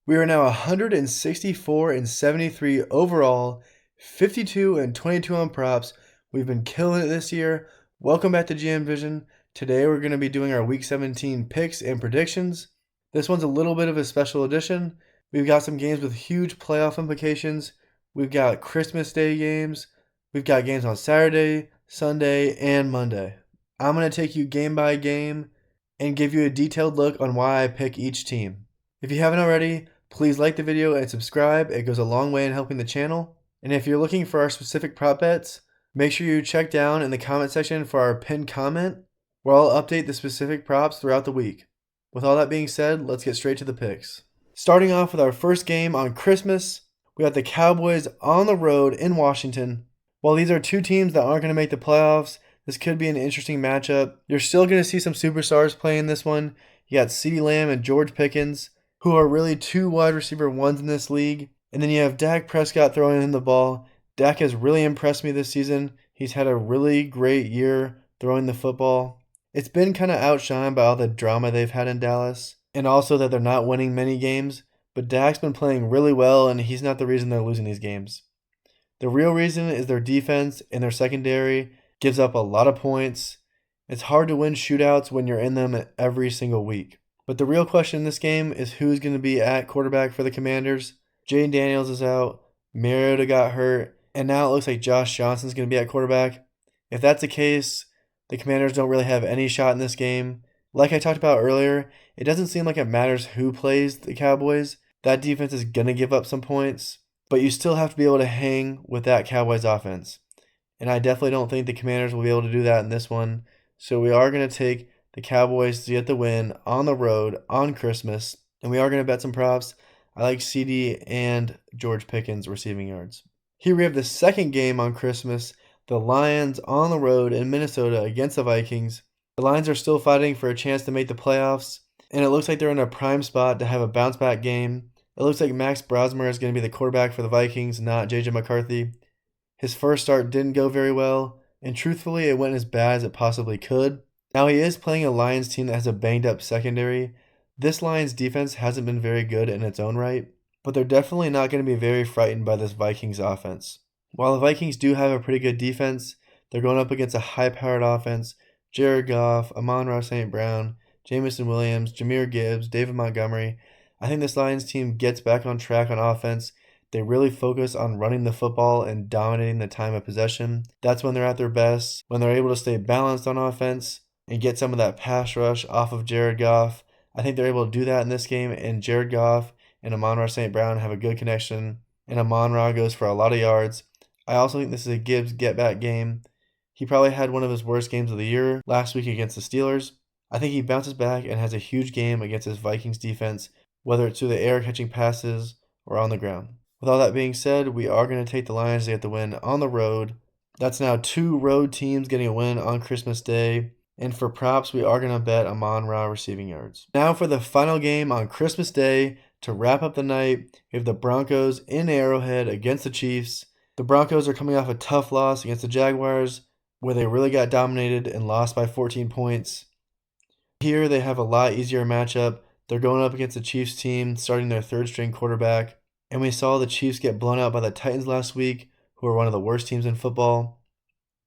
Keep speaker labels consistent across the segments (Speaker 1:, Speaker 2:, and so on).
Speaker 1: We are now 164 and 73 overall, 52 and 22 on props. We've been killing it this year. Welcome back to GM Vision. Today we're going to be doing our Week 17 picks and predictions. This one's a little bit of a special edition. We've got some games with huge playoff implications. We've got Christmas Day games. We've got games on Saturday, Sunday, and Monday. I'm going to take you game by game and give you a detailed look on why I pick each team. If you haven't already, please like the video and subscribe. It goes a long way in helping the channel. And if you're looking for our specific prop bets, make sure you check down in the comment section for our pinned comment, where I'll update the specific props throughout the week. With all that being said, let's get straight to the picks. Starting off with our first game on Christmas, we got the Cowboys on the road in Washington. While these are two teams that aren't going to make the playoffs, this could be an interesting matchup. You're still going to see some superstars playing this one. You got CeeDee Lamb and George Pickens, who are really two wide receiver ones in this league. And then you have Dak Prescott throwing in the ball. Dak has really impressed me this season. He's had a really great year throwing the football. It's been kind of outshined by all the drama they've had in Dallas, and also that they're not winning many games. But Dak's been playing really well, and he's not the reason they're losing these games. The real reason is their defense and their secondary gives up a lot of points. It's hard to win shootouts when you're in them every single week. But the real question in this game is who's going to be at quarterback for the Commanders. Jayden Daniels is out, Mariota got hurt, and now it looks like Josh Johnson's going to be at quarterback. If that's the case, the Commanders don't really have any shot in this game. Like I talked about earlier, it doesn't seem like it matters who plays the Cowboys. That defense is going to give up some points, but you still have to be able to hang with that Cowboys offense. And I definitely don't think the Commanders will be able to do that in this one. So we are going to take the Cowboys to get the win on the road on Christmas. And we are going to bet some props. I like CeeDee and George Pickens receiving yards. Here we have the second game on Christmas. The Lions on the road in Minnesota against the Vikings. The Lions are still fighting for a chance to make the playoffs. And it looks like they're in a prime spot to have a bounce back game. It looks like Max Brosmer is going to be the quarterback for the Vikings, not J.J. McCarthy. His first start didn't go very well. And truthfully, it went as bad as it possibly could. Now he is playing a Lions team that has a banged up secondary. This Lions defense hasn't been very good in its own right, but they're definitely not going to be very frightened by this Vikings offense. While the Vikings do have a pretty good defense, they're going up against a high-powered offense. Jared Goff, Amon-Ra St. Brown, Jameson Williams, Jahmyr Gibbs, David Montgomery. I think this Lions team gets back on track on offense. They really focus on running the football and dominating the time of possession. That's when they're at their best, when they're able to stay balanced on offense and get some of that pass rush off of Jared Goff. I think they're able to do that in this game, and Jared Goff and Amon-Ra St. Brown have a good connection, and Amon-Ra goes for a lot of yards. I also think this is a Gibbs get-back game. He probably had one of his worst games of the year last week against the Steelers. I think he bounces back and has a huge game against his Vikings defense, whether it's through the air catching passes or on the ground. With all that being said, we are going to take the Lions to get the win on the road. That's now two road teams getting a win on Christmas Day. And for props, we are going to bet Amon-Ra receiving yards. Now for the final game on Christmas Day, to wrap up the night, we have the Broncos in Arrowhead against the Chiefs. The Broncos are coming off a tough loss against the Jaguars, where they really got dominated and lost by 14 points. Here they have a lot easier matchup. They're going up against the Chiefs team, starting their third-string quarterback. And we saw the Chiefs get blown out by the Titans last week, who are one of the worst teams in football.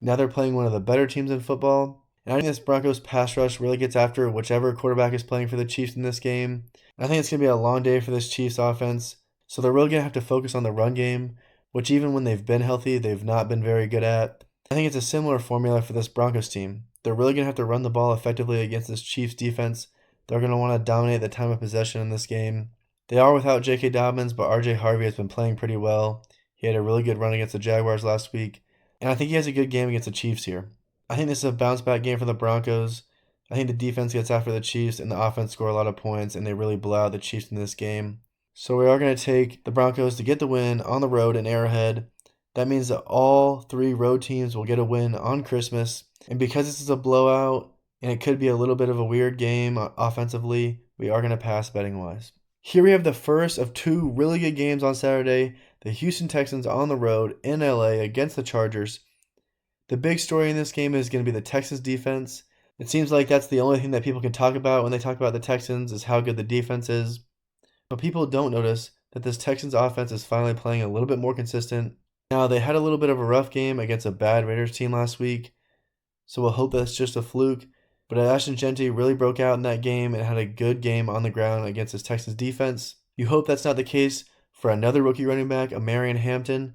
Speaker 1: Now they're playing one of the better teams in football. And I think this Broncos pass rush really gets after whichever quarterback is playing for the Chiefs in this game. And I think it's going to be a long day for this Chiefs offense. So they're really going to have to focus on the run game, which even when they've been healthy, they've not been very good at. I think it's a similar formula for this Broncos team. They're really going to have to run the ball effectively against this Chiefs defense. They're going to want to dominate the time of possession in this game. They are without J.K. Dobbins, but R.J. Harvey has been playing pretty well. He had a really good run against the Jaguars last week. And I think he has a good game against the Chiefs here. I think this is a bounce-back game for the Broncos. I think the defense gets after the Chiefs and the offense score a lot of points, and they really blow out the Chiefs in this game. So we are going to take the Broncos to get the win on the road in Arrowhead. That means that all three road teams will get a win on Christmas. And because this is a blowout, and it could be a little bit of a weird game offensively, we are going to pass betting-wise. Here we have the first of two really good games on Saturday. The Houston Texans on the road in LA against the Chargers. The big story in this game is going to be the Texans defense. It seems like that's the only thing that people can talk about when they talk about the Texans is how good the defense is. But people don't notice that this Texans offense is finally playing a little bit more consistent. Now, they had a little bit of a rough game against a bad Raiders team last week, so we'll hope that's just a fluke. But Ashton Genty really broke out in that game and had a good game on the ground against this Texans defense. You hope that's not the case for another rookie running back, Marion Hampton.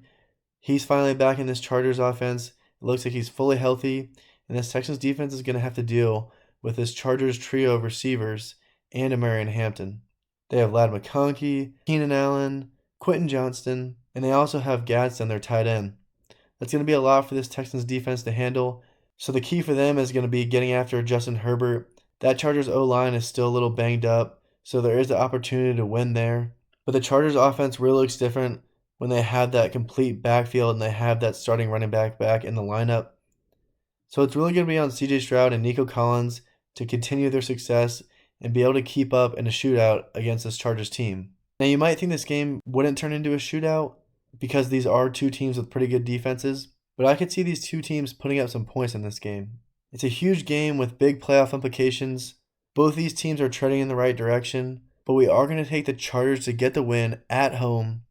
Speaker 1: He's finally back in this Chargers offense. It looks like he's fully healthy, and this Texans defense is going to have to deal with this Chargers trio of receivers and Marion Hampton. They have Ladd McConkey, Keenan Allen, Quentin Johnston, and they also have Gadsden, their tight end. That's going to be a lot for this Texans defense to handle. So the key for them is going to be getting after Justin Herbert. That Chargers O-line is still a little banged up, so there is the opportunity to win there. But the Chargers offense really looks different when they have that complete backfield and they have that starting running back in the lineup. So it's really going to be on CJ Stroud and Nico Collins to continue their success and be able to keep up in a shootout against this Chargers team. Now, you might think this game wouldn't turn into a shootout because these are two teams with pretty good defenses, but I could see these two teams putting up some points in this game. It's a huge game with big playoff implications. Both these teams are treading in the right direction, but we are going to take the Chargers to get the win at home.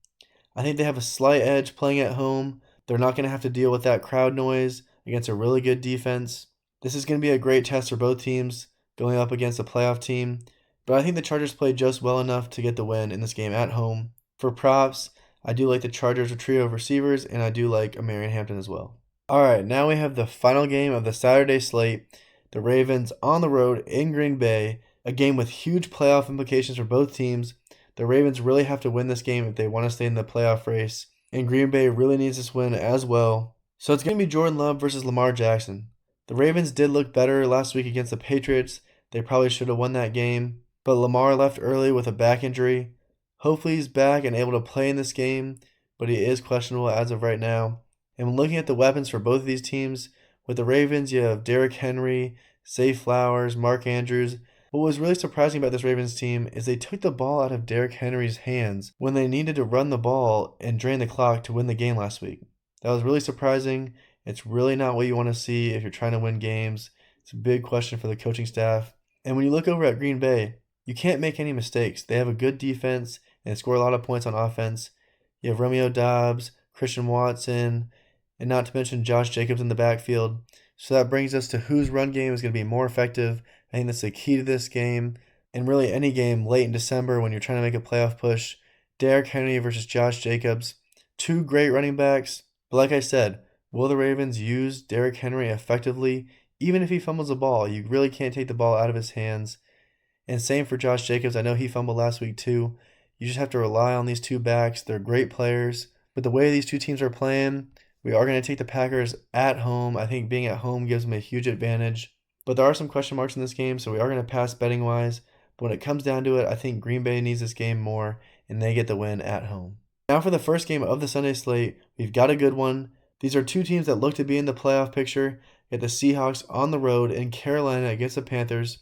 Speaker 1: I think they have a slight edge playing at home. They're not going to have to deal with that crowd noise against a really good defense. This is going to be a great test for both teams going up against a playoff team, but I think the Chargers played just well enough to get the win in this game at home. For props, I do like the Chargers trio of receivers, and I do like Marion Hampton as well. All right, now we have the final game of the Saturday slate. The Ravens on the road in Green Bay, a game with huge playoff implications for both teams. The Ravens really have to win this game if they want to stay in the playoff race, and Green Bay really needs this win as well. So it's going to be Jordan Love versus Lamar Jackson. The Ravens did look better last week against the Patriots. They probably should have won that game, but Lamar left early with a back injury. Hopefully he's back and able to play in this game, but he is questionable as of right now. And when looking at the weapons for both of these teams, with the Ravens, you have Derrick Henry, Zay Flowers, Mark Andrews. What was really surprising about this Ravens team is they took the ball out of Derrick Henry's hands when they needed to run the ball and drain the clock to win the game last week. That was really surprising. It's really not what you want to see if you're trying to win games. It's a big question for the coaching staff. And when you look over at Green Bay, you can't make any mistakes. They have a good defense and they score a lot of points on offense. You have Romeo Doubs, Christian Watson, and not to mention Josh Jacobs in the backfield. So that brings us to whose run game is going to be more effective. I think that's the key to this game, and really any game late in December when you're trying to make a playoff push. Derrick Henry versus Josh Jacobs, two great running backs. But like I said, will the Ravens use Derrick Henry effectively? Even if he fumbles the ball, you really can't take the ball out of his hands. And same for Josh Jacobs. I know he fumbled last week too. You just have to rely on these two backs. They're great players. But the way these two teams are playing, we are going to take the Packers at home. I think being at home gives them a huge advantage. But there are some question marks in this game, so we are going to pass betting-wise. But when it comes down to it, I think Green Bay needs this game more, and they get the win at home. Now for the first game of the Sunday slate, we've got a good one. These are two teams that look to be in the playoff picture. You get the Seahawks on the road in Carolina against the Panthers.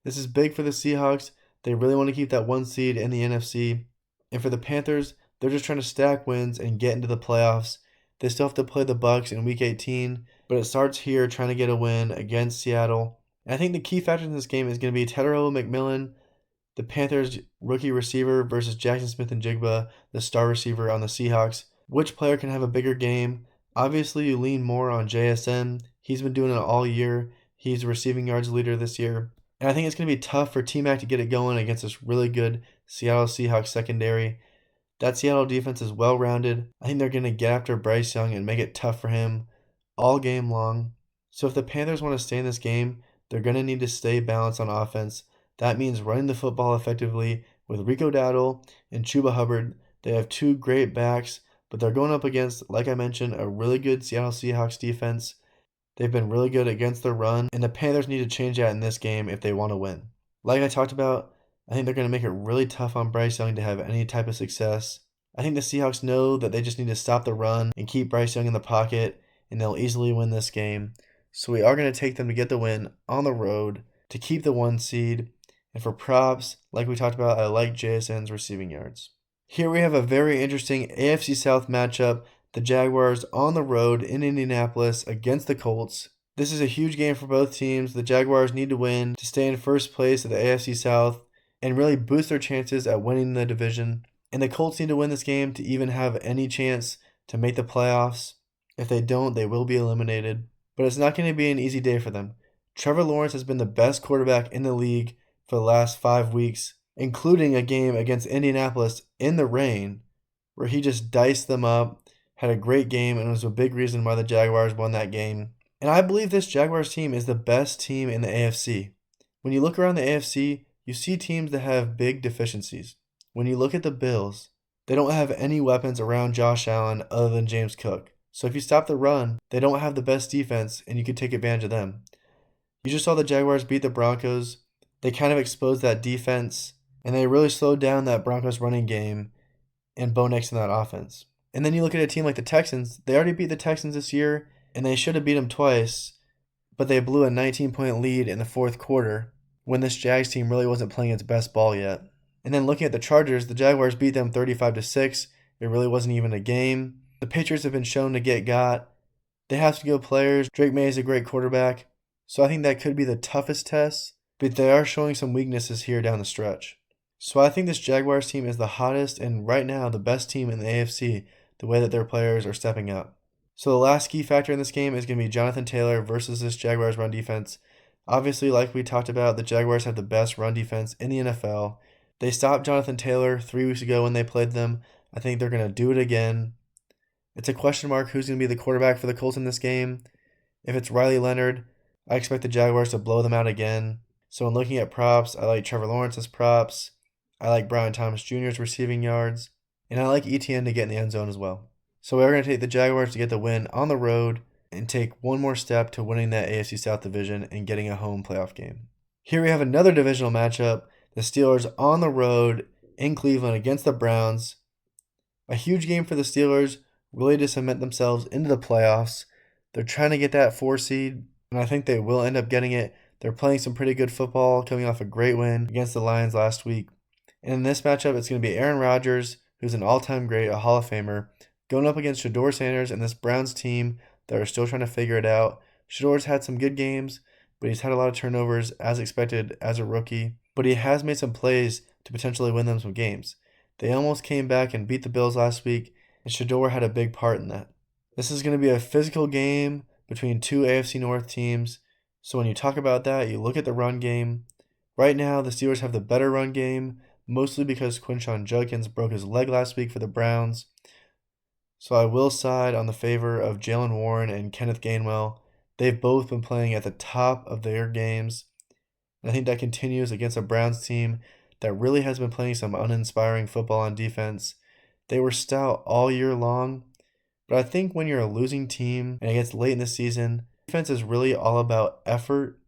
Speaker 1: This is big for the Seahawks. They really want to keep that one seed in the NFC. And for the Panthers, they're just trying to stack wins and get into the playoffs. They still have to play the Bucs in Week 18, but it starts here trying to get a win against Seattle. And I think the key factor in this game is going to be Tedero McMillan, the Panthers rookie receiver, versus Jackson Smith-Njigba, the star receiver on the Seahawks. Which player can have a bigger game? Obviously, you lean more on JSN. He's been doing it all year. He's a receiving yards leader this year. And I think it's going to be tough for T-Mac to get it going against this really good Seattle Seahawks secondary. That Seattle defense is well-rounded. I think they're going to get after Bryce Young and make it tough for him all game long. So if the Panthers want to stay in this game, they're going to need to stay balanced on offense. That means running the football effectively with Rico Dowdle and Chuba Hubbard. They have two great backs, but they're going up against, like I mentioned, a really good Seattle Seahawks defense. They've been really good against the run, and the Panthers need to change that in this game if they want to win. Like I talked about, I think they're going to make it really tough on Bryce Young to have any type of success. I think the Seahawks know that they just need to stop the run and keep Bryce Young in the pocket, and they'll easily win this game. So we are going to take them to get the win on the road to keep the one seed. And for props, like we talked about, I like JSN's receiving yards. Here we have a very interesting AFC South matchup. The Jaguars on the road in Indianapolis against the Colts. This is a huge game for both teams. The Jaguars need to win to stay in first place of the AFC South and really boost their chances at winning the division. And the Colts need to win this game to even have any chance to make the playoffs. If they don't, they will be eliminated. But it's not going to be an easy day for them. Trevor Lawrence has been the best quarterback in the league for the last 5 weeks, including a game against Indianapolis in the rain, where he just diced them up, had a great game, and was a big reason why the Jaguars won that game. And I believe this Jaguars team is the best team in the AFC. When you look around the AFC, you see teams that have big deficiencies. When you look at the Bills, they don't have any weapons around Josh Allen other than James Cook. So if you stop the run, they don't have the best defense, and you can take advantage of them. You just saw the Jaguars beat the Broncos. They kind of exposed that defense, and they really slowed down that Broncos running game and Bo Nix in that offense. And then you look at a team like the Texans. They already beat the Texans this year, and they should have beat them twice, but they blew a 19-point lead in the fourth quarter when this Jags team really wasn't playing its best ball yet. And then looking at the Chargers, the Jaguars beat them 35-6. It really wasn't even a game. The Patriots have been shown to get got. They have skill players. Drake May is a great quarterback. So I think that could be the toughest test, but they are showing some weaknesses here down the stretch. So I think this Jaguars team is the hottest and right now the best team in the AFC, the way that their players are stepping up. So the last key factor in this game is going to be Jonathan Taylor versus this Jaguars run defense. Obviously, like we talked about, the Jaguars have the best run defense in the NFL. They stopped Jonathan Taylor 3 weeks ago when they played them. I think they're going to do it again. It's a question mark who's going to be the quarterback for the Colts in this game. If it's Riley Leonard, I expect the Jaguars to blow them out again. So when looking at props, I like Trevor Lawrence's props. I like Brian Thomas Jr.'s receiving yards. And I like ETN to get in the end zone as well. So we are going to take the Jaguars to get the win on the road and take one more step to winning that AFC South division and getting a home playoff game. Here we have another divisional matchup. The Steelers on the road in Cleveland against the Browns. A huge game for the Steelers, really to cement themselves into the playoffs. They're trying to get that 4 seed, and I think they will end up getting it. They're playing some pretty good football, coming off a great win against the Lions last week. And in this matchup, it's going to be Aaron Rodgers, who's an all-time great, a Hall of Famer, going up against Shedeur Sanders and this Browns team that are still trying to figure it out. Shedor's had some good games, but he's had a lot of turnovers as expected as a rookie. But he has made some plays to potentially win them some games. They almost came back and beat the Bills last week, and Shedeur had a big part in that. This is going to be a physical game between two AFC North teams. So when you talk about that, you look at the run game. Right now, the Steelers have the better run game, mostly because Quinshon Judkins broke his leg last week for the Browns. So I will side on the favor of Jalen Warren and Kenneth Gainwell. They've both been playing at the top of their games. And I think that continues against a Browns team that really has been playing some uninspiring football on defense. They were stout all year long, but I think when you're a losing team and it gets late in the season, defense is really all about effort.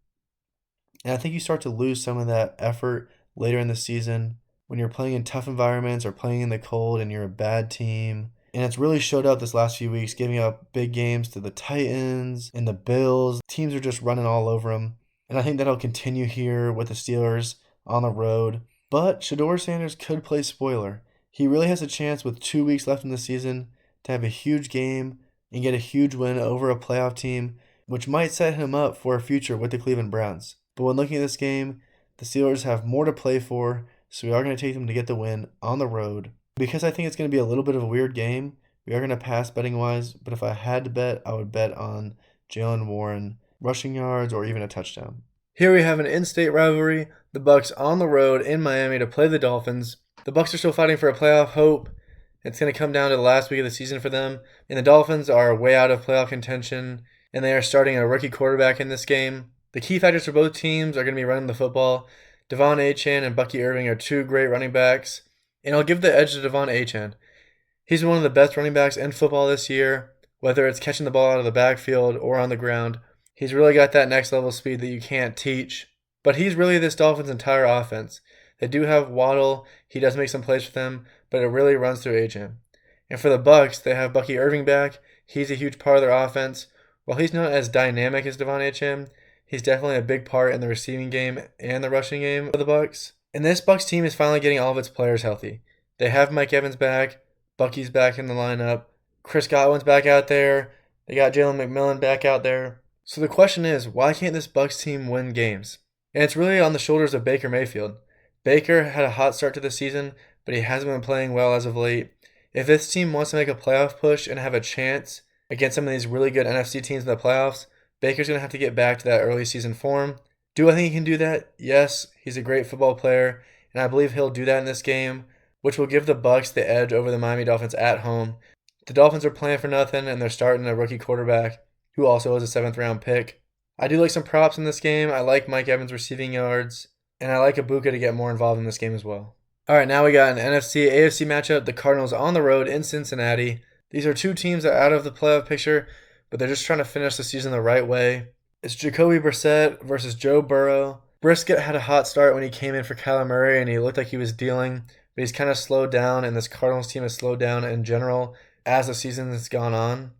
Speaker 1: And I think you start to lose some of that effort later in the season when you're playing in tough environments or playing in the cold and you're a bad team. And it's really showed up this last few weeks, giving up big games to the Titans and the Bills. Teams are just running all over them. And I think that'll continue here with the Steelers on the road. But Shedeur Sanders could play spoiler. He really has a chance with 2 weeks left in the season to have a huge game and get a huge win over a playoff team, which might set him up for a future with the Cleveland Browns. But when looking at this game, the Steelers have more to play for, so we are going to take them to get the win on the road. Because I think it's going to be a little bit of a weird game, we are going to pass betting-wise, but if I had to bet, I would bet on Jalen Warren rushing yards or even a touchdown. Here we have an in-state rivalry, the Bucs on the road in Miami to play the Dolphins. The Bucs are still fighting for a playoff hope. It's going to come down to the last week of the season for them, and the Dolphins are way out of playoff contention, and they are starting a rookie quarterback in this game. The key factors for both teams are going to be running the football. Devon Achane and Bucky Irving are two great running backs, and I'll give the edge to Devon Achane. He's been one of the best running backs in football this year, whether it's catching the ball out of the backfield or on the ground. He's really got that next level speed that you can't teach. But he's really this Dolphins' entire offense. They do have Waddle. He does make some plays for them, but it really runs through Achane. And for the Bucs, they have Bucky Irving back. He's a huge part of their offense. While he's not as dynamic as Devon Achane, he's definitely a big part in the receiving game and the rushing game of the Bucs. And this Bucs team is finally getting all of its players healthy. They have Mike Evans back. Bucky's back in the lineup. Chris Godwin's back out there. They got Jalen McMillan back out there. So the question is, why can't this Bucs team win games? And it's really on the shoulders of Baker Mayfield. Baker had a hot start to the season, but he hasn't been playing well as of late. If this team wants to make a playoff push and have a chance against some of these really good NFC teams in the playoffs, Baker's going to have to get back to that early season form. Do I think he can do that? Yes, he's a great football player, and I believe he'll do that in this game, which will give the Bucs the edge over the Miami Dolphins at home. The Dolphins are playing for nothing, and they're starting a rookie quarterback, who also is a 7th-round pick. I do like some props in this game. I like Mike Evans' receiving yards, and I like Ibuka to get more involved in this game as well. All right, now we got an NFC-AFC matchup. The Cardinals on the road in Cincinnati. These are two teams that are out of the playoff picture, but they're just trying to finish the season the right way. It's Jacoby Brissett versus Joe Burrow. Brisket had a hot start when he came in for Kyler Murray, and he looked like he was dealing, but he's kind of slowed down, and this Cardinals team has slowed down in general as the season has gone on.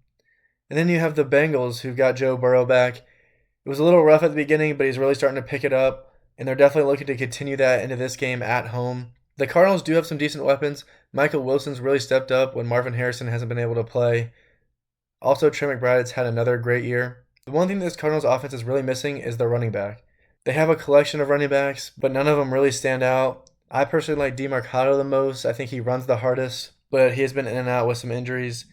Speaker 1: And then you have the Bengals, who've got Joe Burrow back. It was a little rough at the beginning, but he's really starting to pick it up, and they're definitely looking to continue that into this game at home. The Cardinals do have some decent weapons. Michael Wilson's really stepped up when Marvin Harrison hasn't been able to play. Also, Trey McBride's had another great year. The one thing this Cardinals offense is really missing is their running back. They have a collection of running backs, but none of them really stand out. I personally like DeMarcado the most. I think he runs the hardest, but he has been in and out with some injuries.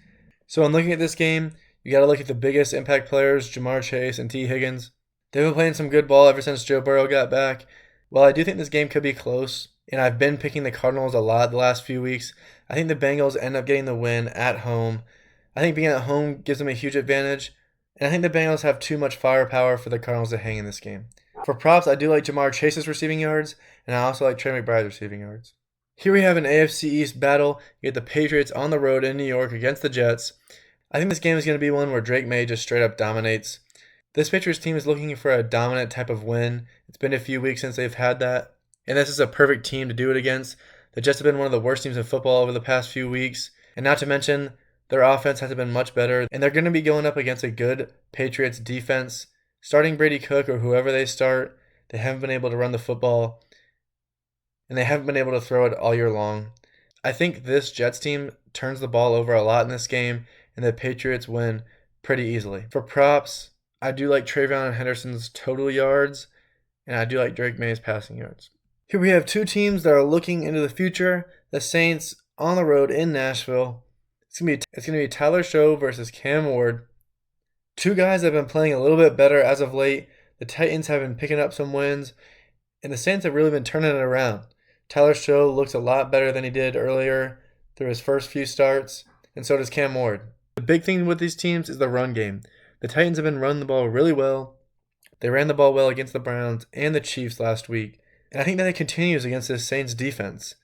Speaker 1: So in looking at this game, you got to look at the biggest impact players, Jamar Chase and T. Higgins. They've been playing some good ball ever since Joe Burrow got back. While I do think this game could be close, and I've been picking the Cardinals a lot the last few weeks, I think the Bengals end up getting the win at home. I think being at home gives them a huge advantage, and I think the Bengals have too much firepower for the Cardinals to hang in this game. For props, I do like Jamar Chase's receiving yards, and I also like Trey McBride's receiving yards. Here we have an AFC East battle. You get the Patriots on the road in New York against the Jets. I think this game is going to be one where Drake May just straight up dominates. This Patriots team is looking for a dominant type of win. It's been a few weeks since they've had that, and this is a perfect team to do it against. The Jets have been one of the worst teams in football over the past few weeks, and not to mention, their offense hasn't been much better, and they're going to be going up against a good Patriots defense. Starting Brady Cook or whoever they start, they haven't been able to run the football, and they haven't been able to throw it all year long. I think this Jets team turns the ball over a lot in this game, and the Patriots win pretty easily. For props, I do like Travion Henderson's total yards, and I do like Drake May's passing yards. Here we have two teams that are looking into the future. The Saints on the road in Nashville. It's gonna be Tyler Show versus Cam Ward. Two guys that have been playing a little bit better as of late. The Titans have been picking up some wins, and the Saints have really been turning it around. Tyler Show looks a lot better than he did earlier through his first few starts, and so does Cam Ward. The big thing with these teams is the run game. The Titans have been running the ball really well. They ran the ball well against the Browns and the Chiefs last week, and I think that it continues against this Saints defense.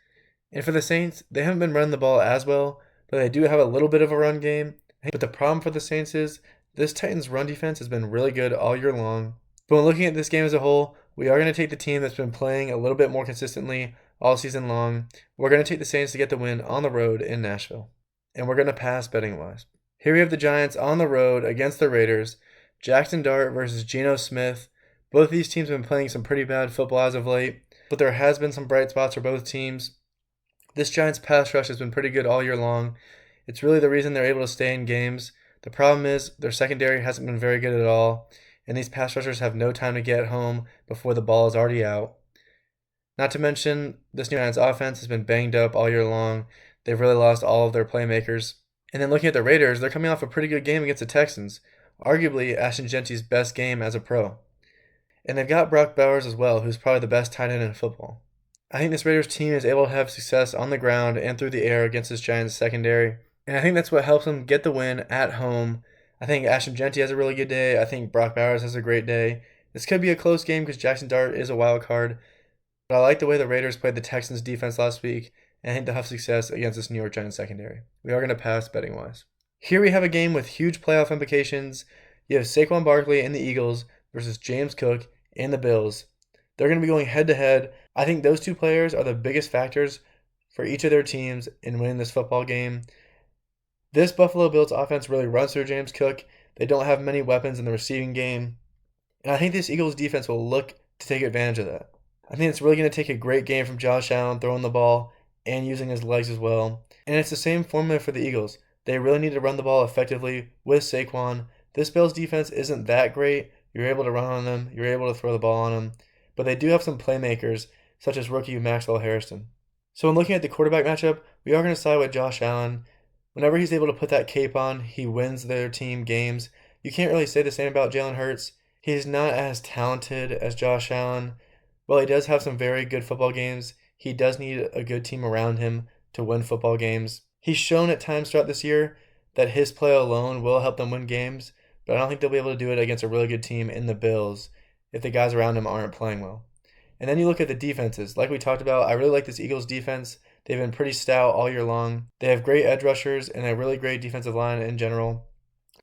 Speaker 1: And for the Saints, they haven't been running the ball as well, but they do have a little bit of a run game. But the problem for the Saints is this Titans run defense has been really good all year long. But when looking at this game as a whole, we are going to take the team that's been playing a little bit more consistently all season long. We're going to take the Saints to get the win on the road in Nashville. And we're going to pass betting-wise. Here we have the Giants on the road against the Raiders. Jackson Dart versus Geno Smith. Both these teams have been playing some pretty bad football as of late, but there has been some bright spots for both teams. This Giants pass rush has been pretty good all year long. It's really the reason they're able to stay in games. The problem is their secondary hasn't been very good at all, and these pass rushers have no time to get home before the ball is already out. Not to mention, this New Giants offense has been banged up all year long. They've really lost all of their playmakers. And then looking at the Raiders, they're coming off a pretty good game against the Texans, arguably Ashton Genty's best game as a pro. And they've got Brock Bowers as well, who's probably the best tight end in football. I think this Raiders team is able to have success on the ground and through the air against this Giants secondary. And I think that's what helps them get the win at home. I think Ashton Genty has a really good day. I think Brock Bowers has a great day. This could be a close game because Jackson Dart is a wild card. But I like the way the Raiders played the Texans defense last week, and I think they'll have success against this New York Giants secondary. We are going to pass betting-wise. Here we have a game with huge playoff implications. You have Saquon Barkley and the Eagles versus James Cook and the Bills. They're going to be going head-to-head. I think those two players are the biggest factors for each of their teams in winning this football game. This Buffalo Bills offense really runs through James Cook. They don't have many weapons in the receiving game. And I think this Eagles defense will look to take advantage of that. I think it's really going to take a great game from Josh Allen throwing the ball and using his legs as well. And it's the same formula for the Eagles. They really need to run the ball effectively with Saquon. This Bills defense isn't that great. You're able to run on them. You're able to throw the ball on them. But they do have some playmakers such as rookie Maxwell Harrison. So when looking at the quarterback matchup, we are going to side with Josh Allen. Whenever he's able to put that cape on, he wins their team games. You can't really say the same about Jalen Hurts. He's not as talented as Josh Allen. While he does have some very good football games, he does need a good team around him to win football games. He's shown at times throughout this year that his play alone will help them win games, but I don't think they'll be able to do it against a really good team in the Bills if the guys around him aren't playing well. And then you look at the defenses. Like we talked about, I really like this Eagles defense. They've been pretty stout all year long. They have great edge rushers and a really great defensive line in general.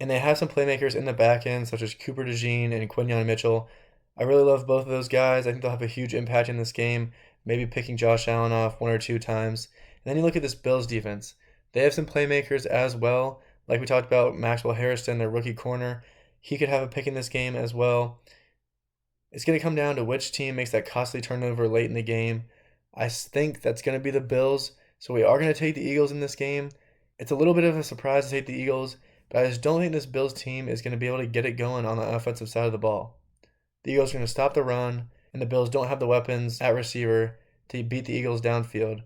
Speaker 1: And they have some playmakers in the back end, such as Cooper DeJean and Quinyon Mitchell. I really love both of those guys. I think they'll have a huge impact in this game, maybe picking Josh Allen off one or two times. And then you look at this Bills defense. They have some playmakers as well. Like we talked about, Maxwell Harrison, their rookie corner. He could have a pick in this game as well. It's going to come down to which team makes that costly turnover late in the game. I think that's going to be the Bills, so we are going to take the Eagles in this game. It's a little bit of a surprise to take the Eagles, but I just don't think this Bills team is going to be able to get it going on the offensive side of the ball. The Eagles are going to stop the run, and the Bills don't have the weapons at receiver to beat the Eagles downfield.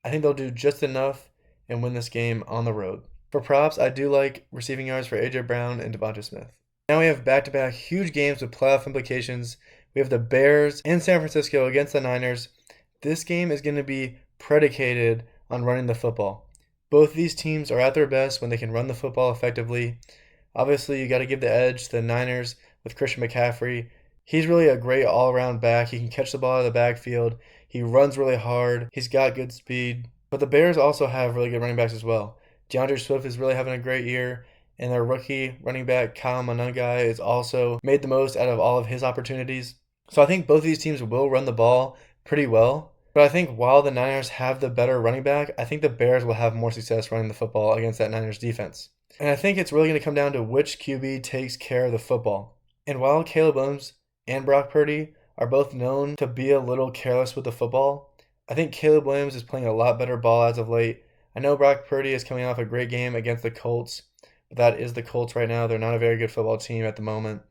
Speaker 1: I think they'll do just enough and win this game on the road. For props, I do like receiving yards for A.J. Brown and Devonta Smith. Now we have back-to-back huge games with playoff implications. We have the Bears in San Francisco against the Niners. This game is going to be predicated on running the football. Both these teams are at their best when they can run the football effectively. Obviously, you got to give the edge to the Niners with Christian McCaffrey. He's really a great all-around back. He can catch the ball out of the backfield. He runs really hard. He's got good speed. But the Bears also have really good running backs as well. DeAndre Swift is really having a great year, and their rookie running back Kyle Monangai is also made the most out of all of his opportunities. So I think both of these teams will run the ball pretty well. But I think while the Niners have the better running back, I think the Bears will have more success running the football against that Niners defense. And I think it's really going to come down to which QB takes care of the football. And while Caleb Williams and Brock Purdy are both known to be a little careless with the football, I think Caleb Williams is playing a lot better ball as of late. I know Brock Purdy is coming off a great game against the Colts, but that is the Colts right now. They're not a very good football team at the moment.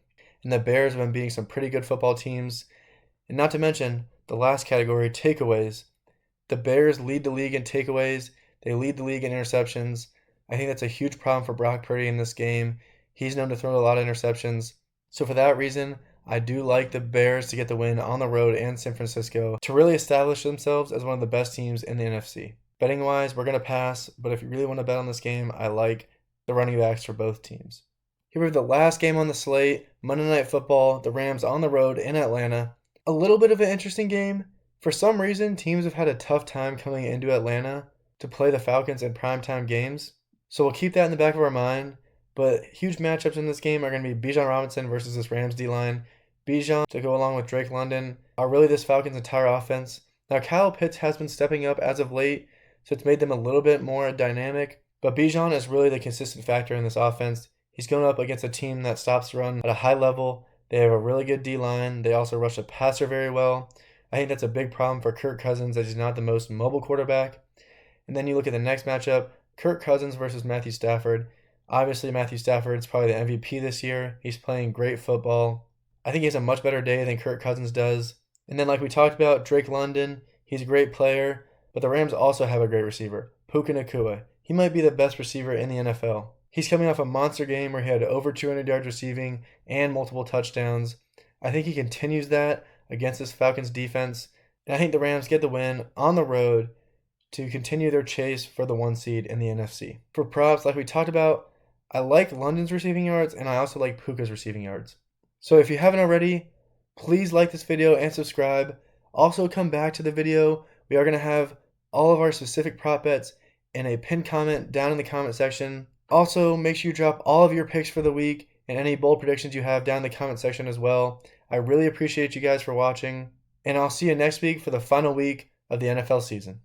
Speaker 1: And the Bears have been beating some pretty good football teams. And not to mention, the last category, takeaways. The Bears lead the league in takeaways. They lead the league in interceptions. I think that's a huge problem for Brock Purdy in this game. He's known to throw a lot of interceptions. So for that reason, I do like the Bears to get the win on the road in San Francisco to really establish themselves as one of the best teams in the NFC. Betting-wise, we're going to pass, but if you really want to bet on this game, I like the running backs for both teams. Here we have the last game on the slate, Monday Night Football, the Rams on the road in Atlanta. A little bit of an interesting game. For some reason, teams have had a tough time coming into Atlanta to play the Falcons in primetime games. So we'll keep that in the back of our mind. But huge matchups in this game are going to be Bijan Robinson versus this Rams D-line. Bijan, to go along with Drake London, are really this Falcons' entire offense. Now, Kyle Pitts has been stepping up as of late, so it's made them a little bit more dynamic. But Bijan is really the consistent factor in this offense. He's going up against a team that stops the run at a high level. They have a really good D-line. They also rush the passer very well. I think that's a big problem for Kirk Cousins, as he's not the most mobile quarterback. And then you look at the next matchup, Kirk Cousins versus Matthew Stafford. Obviously, Matthew Stafford's probably the MVP this year. He's playing great football. I think he has a much better day than Kirk Cousins does. And then like we talked about, Drake London, he's a great player. But the Rams also have a great receiver, Puka Nacua. He might be the best receiver in the NFL. He's coming off a monster game where he had over 200 yards receiving and multiple touchdowns. I think he continues that against this Falcons defense. And I think the Rams get the win on the road to continue their chase for the 1 seed in the NFC. For props, like we talked about, I like London's receiving yards and I also like Puka's receiving yards. So if you haven't already, please like this video and subscribe. Also come back to the video. We are going to have all of our specific prop bets in a pinned comment down in the comment section. Also, make sure you drop all of your picks for the week and any bold predictions you have down in the comment section as well. I really appreciate you guys for watching, and I'll see you next week for the final week of the NFL season.